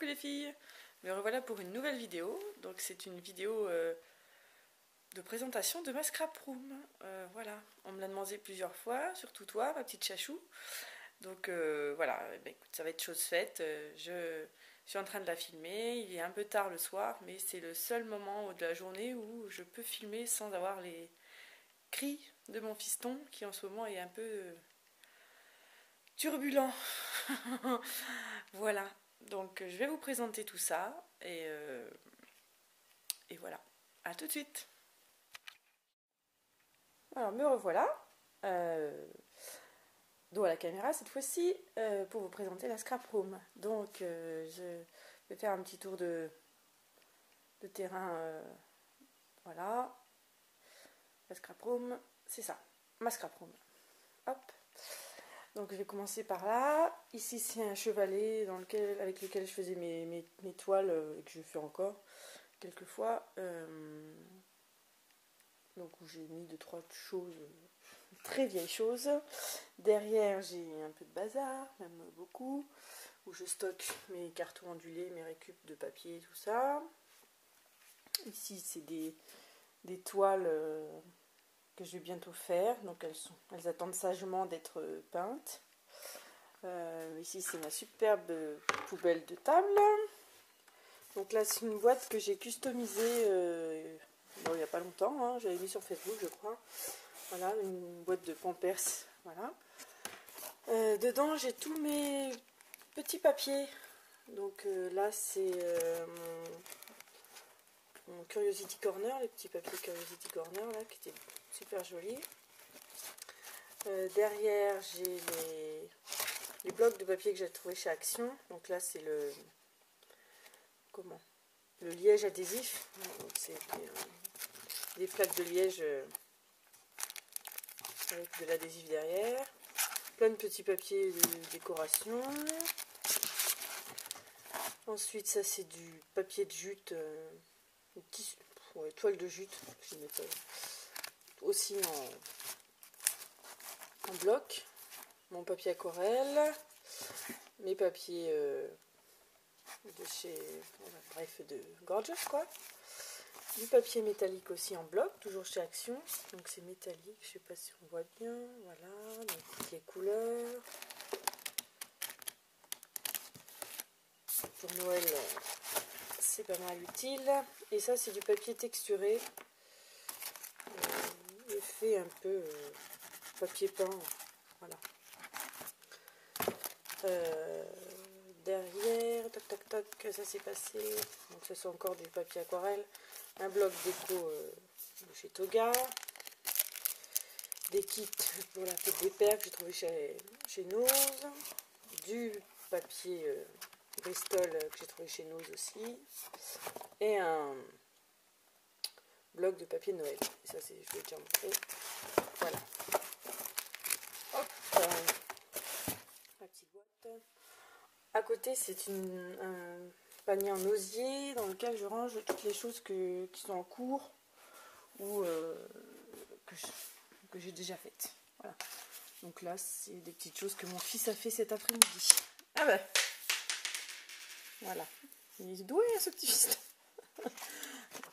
Coucou les filles, me revoilà pour une nouvelle vidéo. Donc c'est une vidéo de présentation de ma scrap room. Voilà, on me l'a demandé plusieurs fois, surtout toi, ma petite chachou. Donc voilà, ben, écoute, ça va être chose faite. Je suis en train de la filmer. Il est un peu tard le soir, mais c'est le seul moment de la journée où je peux filmer sans avoir les cris de mon fiston qui en ce moment est un peu turbulent. Voilà, donc je vais vous présenter tout ça et voilà, à tout de suite. Alors me revoilà, dos à la caméra cette fois-ci, pour vous présenter la scrap room. Donc je vais faire un petit tour de terrain, voilà, la scrap room, c'est ça, ma scrap room. Hop. Donc je vais commencer par là. Ici c'est un chevalet avec lequel je faisais mes toiles et que je fais encore quelquefois. Donc où j'ai mis 2-3 choses, très vieilles choses. Derrière j'ai un peu de bazar, même beaucoup, où je stocke mes cartons ondulés, mes récup de papier, tout ça. Ici c'est des toiles que je vais bientôt faire, donc elles attendent sagement d'être peintes. Ici c'est ma superbe poubelle de table. Donc là c'est une boîte que j'ai customisée bon, il n'y a pas longtemps, hein, j'avais mis sur Facebook je crois. Voilà, une boîte de Pampers, voilà. Dedans j'ai tous mes petits papiers. Donc là c'est mon Curiosity Corner, les petits papiers Curiosity Corner là, qui étaient super jolis. Derrière j'ai les blocs de papier que j'ai trouvé chez Action. Donc là c'est le liège adhésif. C'est des plaques de liège avec de l'adhésif derrière. Plein de petits papiers de décoration. Ensuite ça c'est du papier de jute, toile de jute. Je vais mettre aussi en bloc. Mon papier aquarelle. Mes papiers de chez, voilà, bref, de Gorgeous quoi. Du papier métallique aussi en bloc, toujours chez Action. Donc c'est métallique, je sais pas si on voit bien. Voilà, donc toutes les couleurs. Pour Noël, c'est pas mal utile. Et ça c'est du papier texturé. Effet un peu papier peint. Voilà. Derrière, tac tac tac, ça s'est passé. Donc ce sont encore du papier aquarelle. Un bloc déco de chez Toga. Des kits pour la tête des pères que j'ai trouvé chez Nose. Du papier Bristol que j'ai trouvé chez Nose aussi. Et un bloc de papier Noël. Et ça, je vais déjà montrer. Voilà. Hop, la petite boîte. À côté, c'est un panier en osier dans lequel je range toutes les choses qui sont en cours ou que j'ai déjà faites. Voilà. Donc là, c'est des petites choses que mon fils a fait cet après-midi. Ah ben, voilà. Il est doué, ce petit fils.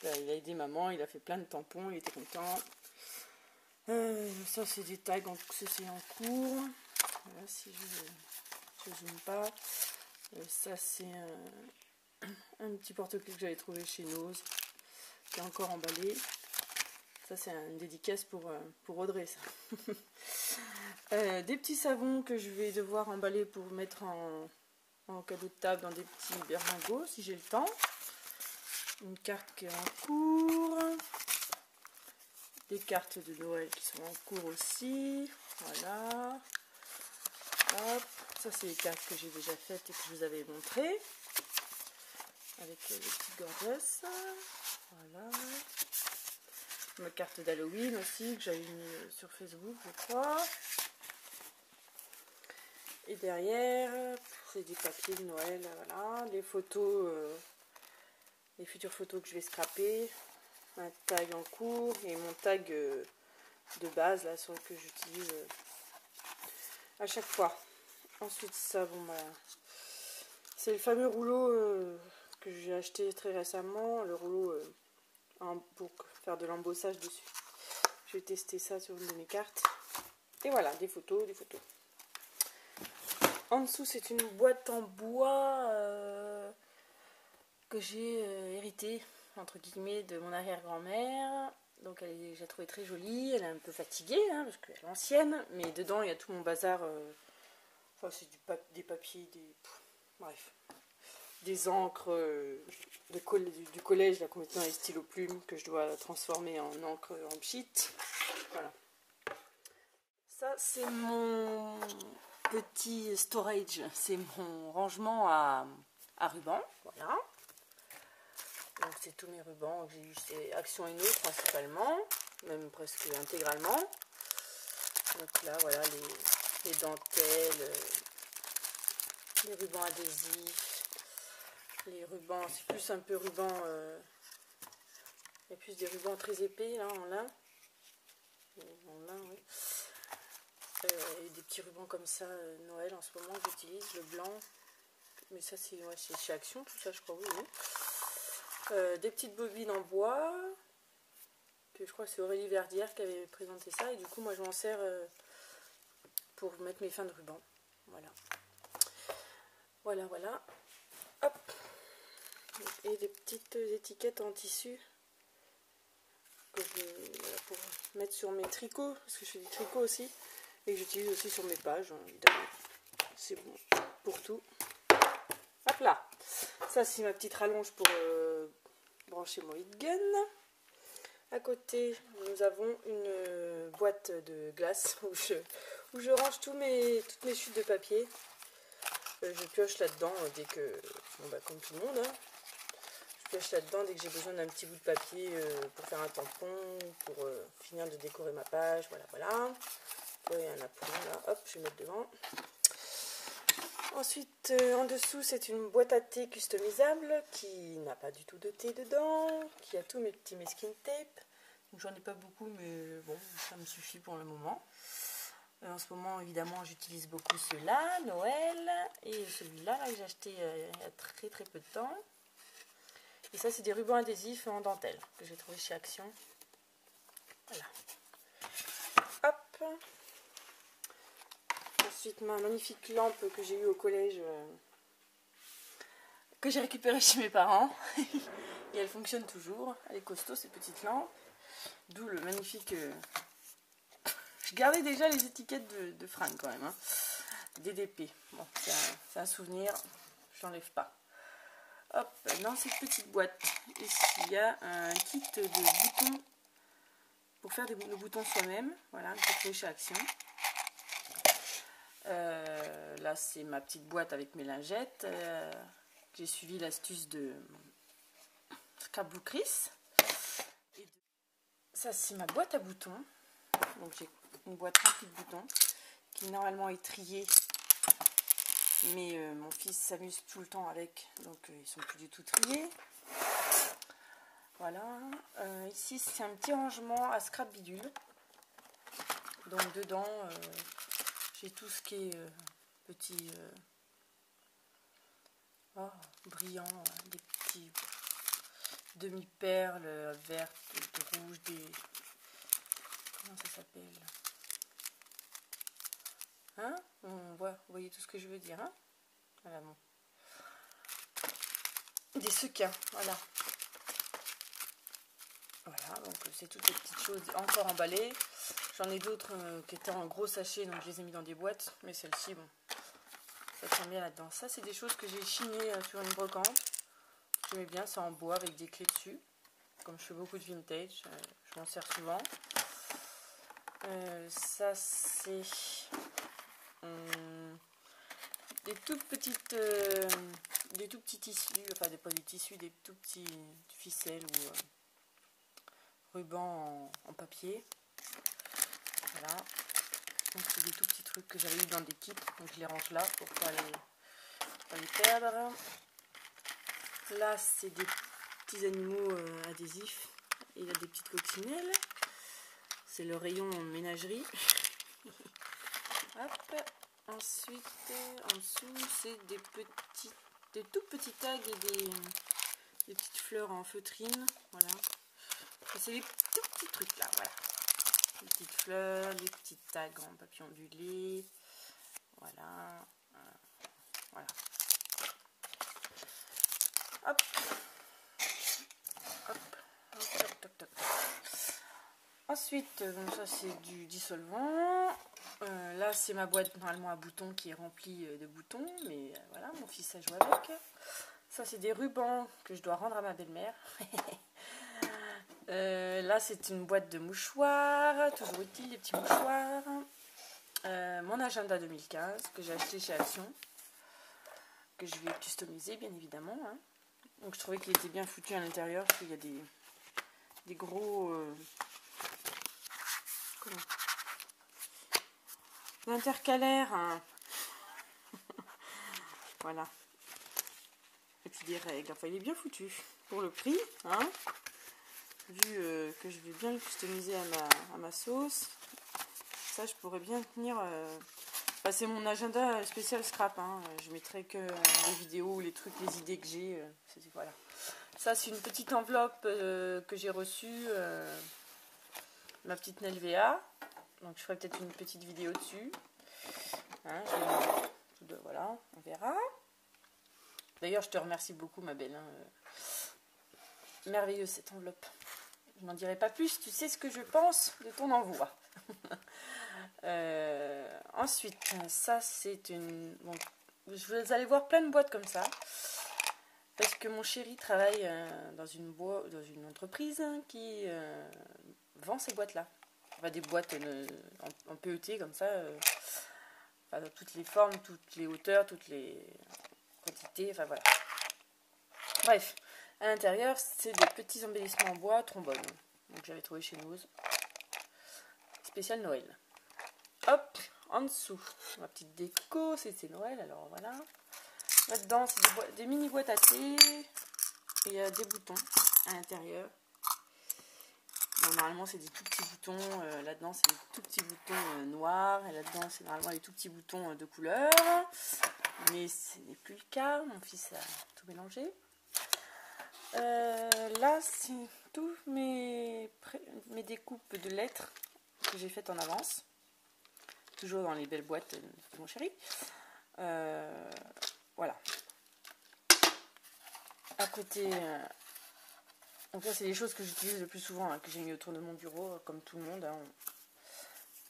Là, il a aidé maman, il a fait plein de tampons, il était content. Ça, c'est des tags c'est en cours. Voilà, si je zoome pas. Ça, c'est un petit porte-clés que j'avais trouvé chez Nose, qui est encore emballé. Ça, c'est une dédicace pour Audrey, ça. Des petits savons que je vais devoir emballer pour mettre en cadeau de table dans des petits berlingots, si j'ai le temps. Une carte qui est en cours. Des cartes de Noël qui sont en cours aussi. Voilà. Hop. Ça, c'est les cartes que j'ai déjà faites et que je vous avais montrées. Avec les petites gorgettes. Voilà. Ma carte d'Halloween aussi, que j'avais mis sur Facebook, je crois. Et derrière, c'est des papiers de Noël, voilà. Les photos, les futures photos que je vais scraper. Un tag en cours et mon tag de base, là, sur que j'utilise à chaque fois. Ensuite, ça, bon, bah, C'est le fameux rouleau que j'ai acheté très récemment, le rouleau pour faire de l'embossage dessus. Je vais tester ça sur une de mes cartes. Et voilà, des photos, des photos. En dessous, c'est une boîte en bois que j'ai héritée, entre guillemets, de mon arrière-grand-mère. Donc je l'ai trouvée très jolie, elle est un peu fatiguée, hein, parce qu'elle est ancienne, mais dedans, il y a tout mon bazar. Enfin, c'est des papiers, bref. Des encres du collège, là, qu'on mettait dans les stylos plumes, que je dois transformer en encre en pchit. Voilà. Ça, c'est mon petit storage, c'est mon rangement à ruban, voilà. Donc c'est tous mes rubans que j'ai eu chez Action & No principalement, même presque intégralement. Donc là, voilà, les dentelles, les rubans adhésifs, les rubans, c'est plus un peu ruban, il y a plus des rubans très épais, là, en lin. En lin, oui. Et des petits rubans comme ça, Noël en ce moment, j'utilise le blanc. Mais ça, c'est chez Action, tout ça, je crois, oui. Des petites bobines en bois, que je crois que c'est Aurélie Verdière qui avait présenté ça. Et du coup, moi, je m'en sers pour mettre mes fins de ruban. Voilà. Voilà, voilà. Hop. Et des petites étiquettes en tissu que pour mettre sur mes tricots, parce que je fais du tricot aussi. Et que j'utilise aussi sur mes pages, hein, évidemment. C'est bon pour tout. Hop là. Ça, c'est ma petite rallonge pour brancher mon heat gun. À côté, nous avons une boîte de glace où je range toutes mes chutes de papier. Je pioche là-dedans dès que... Bon, bah, comme tout le monde, hein. Je pioche là-dedans dès que j'ai besoin d'un petit bout de papier pour faire un tampon, pour finir de décorer ma page. Voilà, voilà. Il y a un apron là. Hop, je vais mettre devant. Ensuite, en dessous, c'est une boîte à thé customisable qui n'a pas du tout de thé dedans, qui a tous mes petits masking tape. Donc j'en ai pas beaucoup, mais bon, ça me suffit pour le moment. En ce moment, évidemment, j'utilise beaucoup ceux-là, Noël, et celui-là, là, que j'ai acheté il y a très très peu de temps. Et ça, c'est des rubans adhésifs en dentelle que j'ai trouvé chez Action. Voilà. Hop. Ensuite, ma magnifique lampe que j'ai eue au collège, que j'ai récupérée chez mes parents. Et elle fonctionne toujours. Elle est costaud, cette petite lampe. D'où le magnifique... Je gardais déjà les étiquettes de fringues quand même. Hein. DDP. Bon, c'est un souvenir. Je l'enlève pas. Hop, dans cette petite boîte, ici, il y a un kit de boutons pour faire nos boutons soi-même. Voilà, que j'ai trouvé chez Action. Là, c'est ma petite boîte avec mes lingettes. J'ai suivi l'astuce de Scrapbook Chris. Ça, c'est ma boîte à boutons. Donc, j'ai une boîte remplie de boutons qui normalement est triée. Mais mon fils s'amuse tout le temps avec. Donc, ils sont plus du tout triés. Voilà. Ici, c'est un petit rangement à scrap bidule. Donc, dedans, j'ai tout ce qui est petit... brillant, des petits demi-perles vertes, rouges, des... Comment ça s'appelle? Hein? On voit, vous voyez tout ce que je veux dire, hein? Voilà, bon. Des sequins, voilà. Voilà, donc c'est toutes les petites choses encore emballées. J'en ai d'autres qui étaient en gros sachets, donc je les ai mis dans des boîtes. Mais celle-ci, bon, ça tient bien là-dedans. Ça, c'est des choses que j'ai chinées sur une brocante. J'aimais bien, c'est en bois avec des clés dessus. Comme je fais beaucoup de vintage, je m'en sers souvent. Ça, c'est des tout petits tissus, enfin pas des tissus, des tout petits ficelles ou rubans en papier. Voilà. Donc c'est des tout petits trucs que j'avais eu dans des kits, donc je les range là pour pas les perdre. Là, c'est des petits animaux adhésifs. Il y a des petites coccinelles. C'est le rayon ménagerie. Hop. Ensuite, en dessous, c'est des petites des tout petits tags et des petites fleurs en feutrine. Voilà. C'est les tout petits trucs là, voilà. Les petites fleurs, les petits tags en papier ondulé. Voilà. Voilà. Hop. Hop. Hop, toc, toc. Ensuite, donc ça c'est du dissolvant. Là c'est ma boîte normalement à boutons qui est remplie de boutons, mais voilà, mon fils a joué avec. Ça c'est des rubans que je dois rendre à ma belle-mère. Là c'est une boîte de mouchoirs, toujours utile, les petits mouchoirs. Mon agenda 2015 que j'ai acheté chez Action, que je vais customiser bien évidemment. Hein. Donc je trouvais qu'il était bien foutu à l'intérieur, parce qu'il y a des gros... intercalaires. Hein. Voilà. Et puis des règles. Enfin, il est bien foutu. Pour le prix, hein. Vu que je vais bien le customiser à ma sauce. Ça, je pourrais bien tenir... Enfin, c'est mon agenda spécial scrap. Hein. Je mettrai que les vidéos, les trucs, les idées que j'ai. Voilà. Ça, c'est une petite enveloppe que j'ai reçue. Ma petite Nelvea. Donc, je ferai peut-être une petite vidéo dessus. Hein, voilà, on verra. D'ailleurs, je te remercie beaucoup, ma belle. Hein. Merveilleuse cette enveloppe. Je n'en dirai pas plus. Tu sais ce que je pense de ton envoi. Ensuite, ça, c'est une... Bon, vous allez voir plein de boîtes comme ça. Parce que mon chéri travaille dans une entreprise qui vend ces boîtes-là. Enfin, des boîtes en PET comme ça. Enfin, dans toutes les formes, toutes les hauteurs, toutes les quantités. Enfin, voilà. Bref. À l'intérieur, c'est des petits embellissements en bois, trombone. Donc, j'avais trouvé chez Nose. Spécial Noël. Hop, en dessous, ma petite déco, c'est Noël, alors voilà. Là-dedans, c'est des mini boîtes à thé. Il y a des boutons à l'intérieur. Bon, normalement, c'est des tout petits boutons. Là-dedans, c'est des tout petits boutons noirs. Et là-dedans, c'est normalement des tout petits boutons de couleur. Mais ce n'est plus le cas. Mon fils a tout mélangé. Là, c'est tous mes découpes de lettres que j'ai faites en avance. Toujours dans les belles boîtes de mon chéri. Voilà. À côté, donc ça c'est les choses que j'utilise le plus souvent, hein, que j'ai mis autour de mon bureau, comme tout le monde. Hein.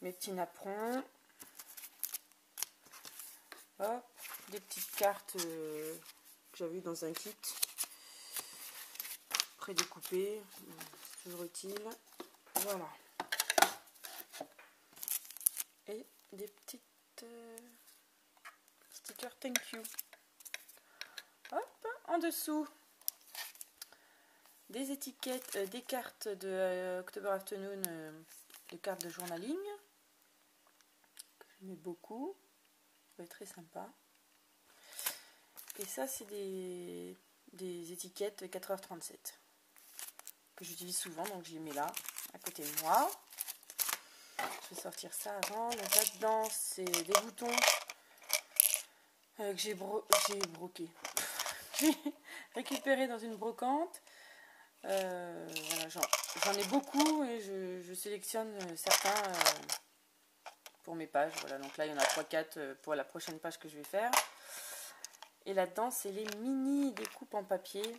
Mes petits napperons. Hop. Des petites cartes que j'avais eu dans un kit. Prédécoupées. C'est toujours utile. Voilà. Et des petites stickers thank you. Hop, en dessous des étiquettes, des cartes de October Afternoon, des cartes de journaling que j'aimais beaucoup, c'est très sympa. Et ça c'est des étiquettes 4h37 que j'utilise souvent, donc je les mets là à côté de moi. Je vais sortir ça avant. Donc là-dedans, c'est des boutons que j'ai broqué. J'ai récupéré dans une brocante. Voilà, j'en ai beaucoup et je sélectionne certains pour mes pages. Voilà, donc là, il y en a 3-4 pour la prochaine page que je vais faire. Et là-dedans, c'est les mini découpes en papier.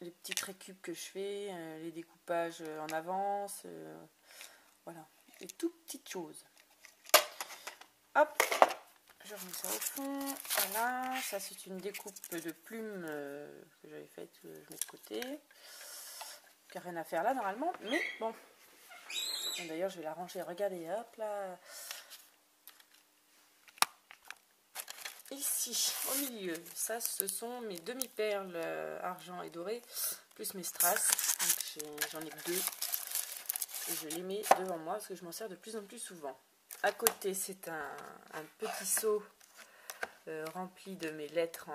Les petites récup que je fais, les découpages en avance. Voilà. Des toutes petites choses. Hop, je remets ça au fond. Voilà, ça c'est une découpe de plumes que j'avais faite, je mets de côté. Qui n'a rien à faire là normalement, mais bon. D'ailleurs, je vais la ranger. Regardez, hop là. Ici, au milieu, ça ce sont mes demi-perles argent et doré, plus mes strass. Donc j'en ai que 2. Et je les mets devant moi parce que je m'en sers de plus en plus souvent. À côté, c'est un petit seau rempli de mes lettres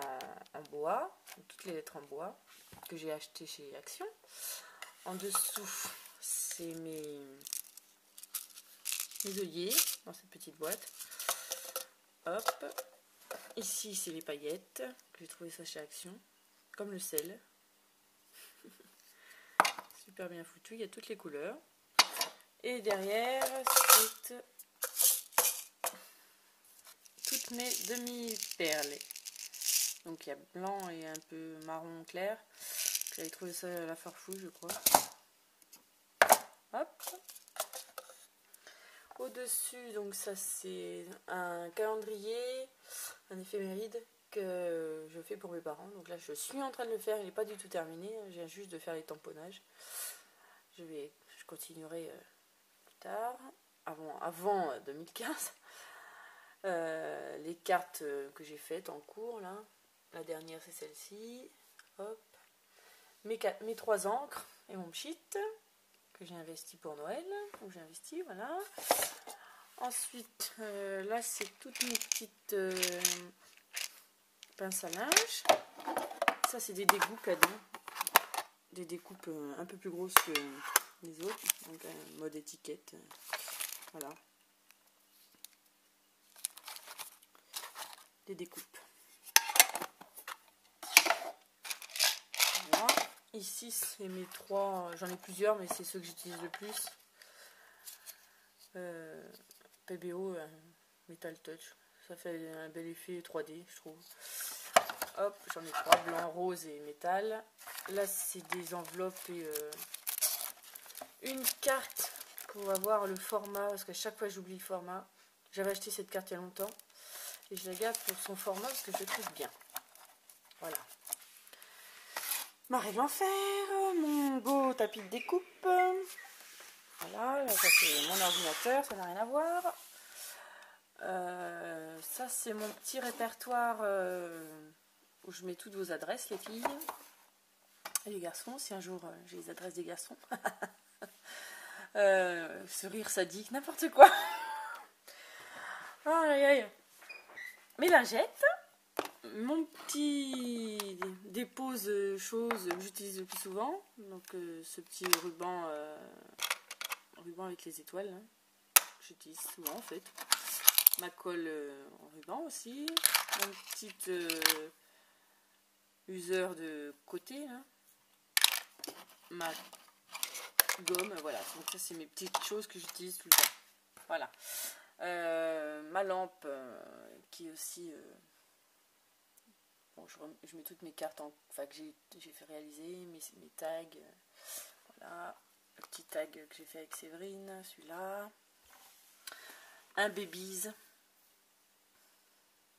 en bois, toutes les lettres en bois que j'ai acheté chez Action. En dessous, c'est mes œillets dans cette petite boîte. Hop, Ici, c'est les paillettes, que j'ai trouvé ça chez Action, comme le sel. Super bien foutu, il y a toutes les couleurs. Et derrière, c'est toutes mes demi-perles. Donc il y a blanc et un peu marron clair. J'avais trouvé ça à la Farfouille, je crois. Hop. Au-dessus, donc ça c'est un calendrier, un éphéméride que je fais pour mes parents. Donc là je suis en train de le faire, il n'est pas du tout terminé. Je viens juste de faire les tamponnages. Je continuerai plus tard, avant 2015. Les cartes que j'ai faites en cours là. La dernière c'est celle-ci. Hop. Mes 3 encres et mon pchit que j'ai investi pour Noël. Donc j'ai investi, voilà. Ensuite, là c'est toutes mes petites pinces à linge. Ça c'est des dégoupes cadeaux. Des découpes un peu plus grosses que les autres. Donc mode étiquette. Voilà. Des découpes. Voilà. Ici c'est mes 3, j'en ai plusieurs mais c'est ceux que j'utilise le plus. PBO Metal Touch, ça fait un bel effet 3D je trouve. Hop, j'en ai 3, blanc, rose et métal. Là c'est des enveloppes et une carte pour avoir le format, parce qu'à chaque fois j'oublie le format. J'avais acheté cette carte il y a longtemps et je la garde pour son format parce que je le trouve bien. Voilà. Ma règle en fer, mon beau tapis de découpe. Voilà, là, ça c'est mon ordinateur, ça n'a rien à voir. Ça c'est mon petit répertoire où je mets toutes vos adresses, les filles et les garçons, si un jour j'ai les adresses des garçons. Ce rire sadique, n'importe quoi. Aïe aïe. Mes lingettes, mon petit dépose choses que j'utilise le plus souvent, donc ce petit ruban avec les étoiles, hein. J'utilise souvent en fait. Ma colle en ruban aussi, une petite useur de côté là. Ma gomme, voilà, donc ça c'est mes petites choses que j'utilise tout le temps. Voilà. Ma lampe qui est aussi bon, je mets toutes mes cartes que j'ai fait réaliser, mes tags, voilà, le petit tag que j'ai fait avec Séverine, celui-là, un babies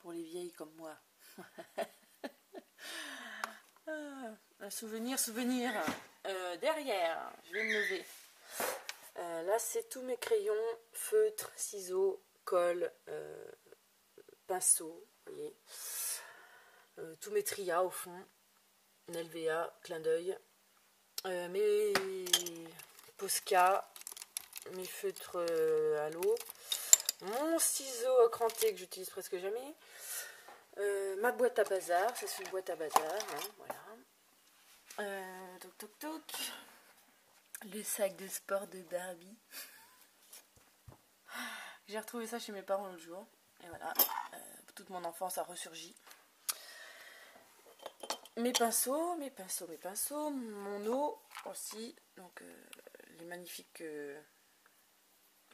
pour les vieilles comme moi. Un souvenir. Derrière, je vais me lever. Là, c'est tous mes crayons, feutres, ciseaux, colle, pinceau, vous voyez. Tous mes trias au fond, Nelvea, clin d'œil. Mes Posca, mes feutres à l'eau. Mon ciseau cranté que j'utilise presque jamais. Ma boîte à bazar, ça c'est une boîte à bazar, hein, voilà. Toc. Le sac de sport de Barbie. J'ai retrouvé ça chez mes parents l'autre jour. Et voilà, toute mon enfance a ressurgi. Mes pinceaux, mon eau aussi. Donc les magnifiques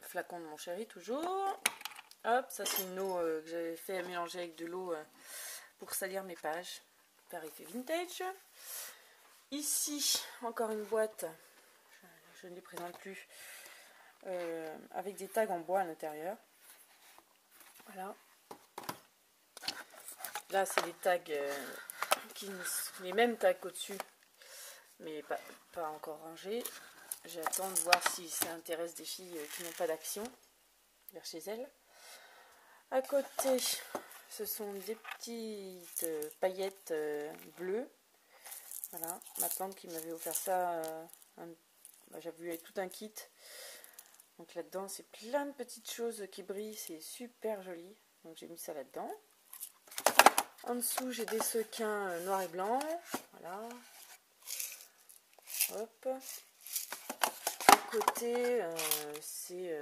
flacons de mon chéri toujours. Hop, ça c'est une eau que j'avais fait mélanger avec de l'eau pour salir mes pages. Par effet vintage. Ici, encore une boîte, je ne les présente plus, avec des tags en bois à l'intérieur. Voilà. Là, c'est les tags, les mêmes tags qu'au-dessus, mais pas encore rangés. J'attends de voir si ça intéresse des filles qui n'ont pas d'action vers chez elles. À côté, ce sont des petites paillettes bleues. Voilà, ma tante qui m'avait offert ça, j'avais vu avec tout un kit. Donc là-dedans, c'est plein de petites choses qui brillent, c'est super joli. Donc j'ai mis ça là-dedans. En dessous, j'ai des sequins noirs et blancs. Voilà. Hop. À côté, c'est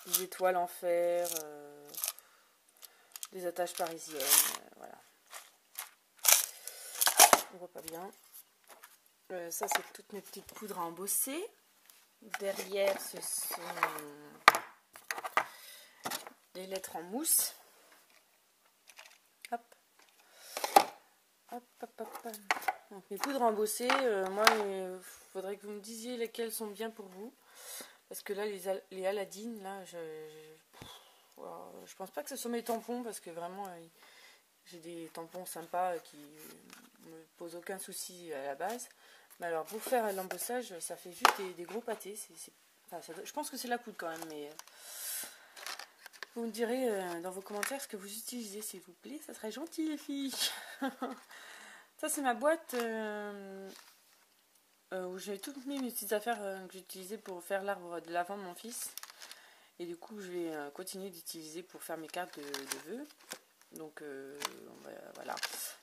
des étoiles en fer. des attaches parisiennes, voilà. On voit pas bien. Ça, c'est toutes mes petites poudres à embosser. Derrière, ce sont des lettres en mousse. Hop. Hop, hop, hop. Donc, mes poudres embossées, moi, il faudrait que vous me disiez lesquelles sont bien pour vous. Parce que là, les Aladine, là, je pense pas que ce sont mes tampons, parce que vraiment, j'ai des tampons sympas qui me posent aucun souci à la base. Mais alors, pour faire l'embossage, ça fait juste des gros pâtés. Je pense que c'est la poudre quand même, mais vous me direz dans vos commentaires ce que vous utilisez, s'il vous plaît. Ça serait gentil, les filles. Ça, c'est ma boîte où j'ai toutes mes petites affaires que j'utilisais pour faire l'arbre de l'avant de mon fils. Et du coup, je vais continuer d'utiliser pour faire mes cartes de vœux. Donc, voilà.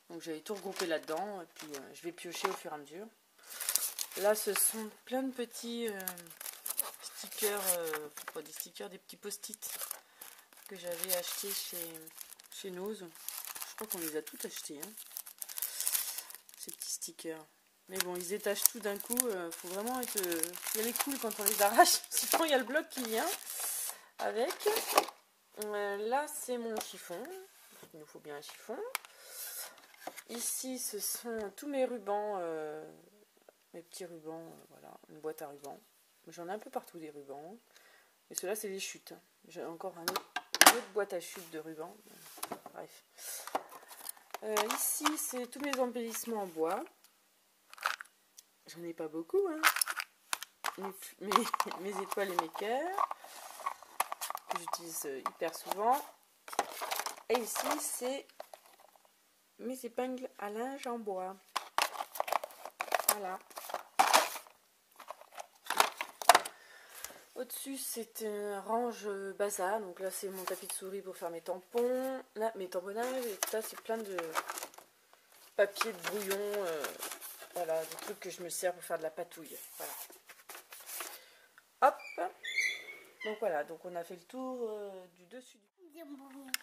Donc, j'avais tout regroupé là-dedans. Et puis, je vais piocher au fur et à mesure. Là, ce sont plein de petits stickers, pas des stickers, des petits post-it que j'avais achetés chez Nose. Je crois qu'on les a tous achetés, hein, ces petits stickers. Mais bon, ils étachent tout d'un coup. Faut vraiment être... y aller cool quand on les arrache. Sinon, il y a le bloc qui vient avec. Là, c'est mon chiffon. Il nous faut bien un chiffon. Ici, ce sont tous mes rubans, mes petits rubans. Voilà, une boîte à rubans. J'en ai un peu partout des rubans. Et ceux-là, c'est les chutes. J'ai encore une autre boîte à chutes de rubans. Bref. Ici, c'est tous mes embellissements en bois. J'en ai pas beaucoup, hein. Mes étoiles et mes cœurs, que j'utilise hyper souvent. Et ici, c'est mes épingles à linge en bois. Voilà. Au-dessus, c'est un range bazar. Donc là, c'est mon tapis de souris pour faire mes tampons. Là, mes tamponnages. Et là, c'est plein de papier de brouillon. Voilà, des trucs que je me sers pour faire de la patouille. Voilà. Hop. Donc voilà, donc on a fait le tour du dessus.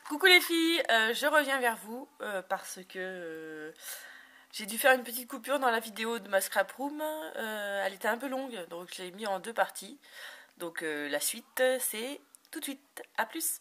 Coucou les filles, je reviens vers vous parce que j'ai dû faire une petite coupure dans la vidéo de ma scrap room. Elle était un peu longue, donc je l'ai mis en 2 parties. Donc la suite, c'est tout de suite. À plus.